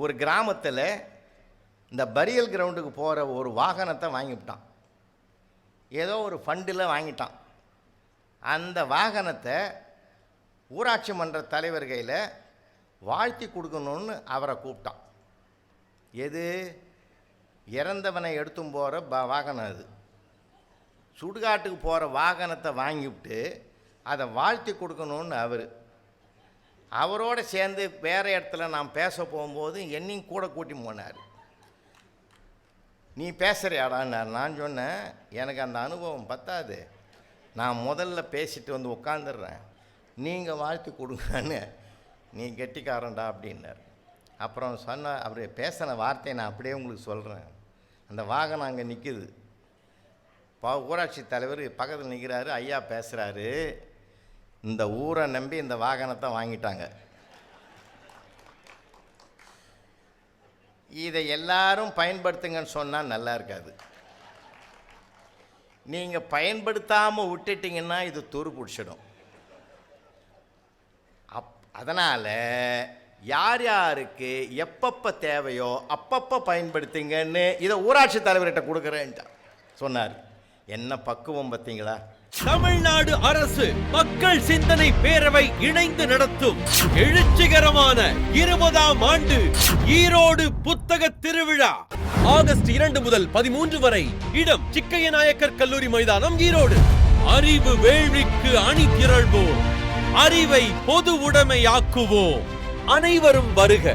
ஒரு கிராமத்தில் இந்த பரியல் கிரவுண்டுக்கு போகிற ஒரு வாகனத்தை வாங்கிவிட்டான். ஏதோ ஒரு ஃபண்டில் வாங்கிட்டான். அந்த வாகனத்தை ஊராட்சி மன்ற தலைவர் கையில் வாழ்த்தி கொடுக்கணுன்னு அவரை கூப்பிட்டான். எது? இறந்தவனை எடுத்தும் போகிற வாகனம். அது சுடுகாட்டுக்கு போகிற வாகனத்தை வாங்கிவிட்டு அதை வாழ்த்தி கொடுக்கணுன்னு அவரோட சேர்ந்து வேறு இடத்துல நான் பேச போகும்போது என்னையும் கூட கூட்டி போனார். நீ பேசுகிறியாடான்னார். நான் சொன்னேன், எனக்கு அந்த அனுபவம் பத்தாது, நான் முதல்ல பேசிட்டு வந்து உட்காந்துடுறேன், நீங்கள் வாழ்த்து கொடுங்கன்னு. நீ கெட்டிக்காரன்டா அப்படின்னார். அப்புறம் அவர் பேசின வார்த்தையை நான் அப்படியே உங்களுக்கு சொல்கிறேன். அந்த வாகனம் அங்கே நிற்குது. ஊராட்சி தலைவர் பக்கத்தில் நிற்கிறாரு. ஐயா பேசுகிறாரு, இந்த ஊரை நம்பி இந்த வாகனத்தை வாங்கிட்டாங்க. இதை எல்லாரும் பயன்படுத்துங்கன்னு சொன்னால் நல்லா இருக்காது. நீங்கள் பயன்படுத்தாமல் விட்டுட்டிங்கன்னா இது துரு பிடிச்சிடும். அதனால் யார் யாருக்கு எப்பப்போ தேவையோ அப்பப்போ பயன்படுத்துங்கன்னு இதை ஊராட்சி தலைவர்கிட்ட கொடுக்குறேன்ட்டா சொன்னார். என்ன பக்குவம் பார்த்தீங்களா? தமிழ்நாடு அரசு மக்கள் சிந்தனை பேரவை இணைந்து நடத்தும் எழுச்சிகரமான 20ஆம் ஆண்டு ஈரோடு புத்தக திருவிழா ஆகஸ்ட் 2 முதல் 13 வரை. இடம் சிக்கைய நாயக்கர் கல்லூரி மைதானம், ஈரோடு. அறிவு வேள்விக்கு அணி திரள்வோம், அறிவை பொது உடைமையாக்குவோம். அனைவரும் வருக.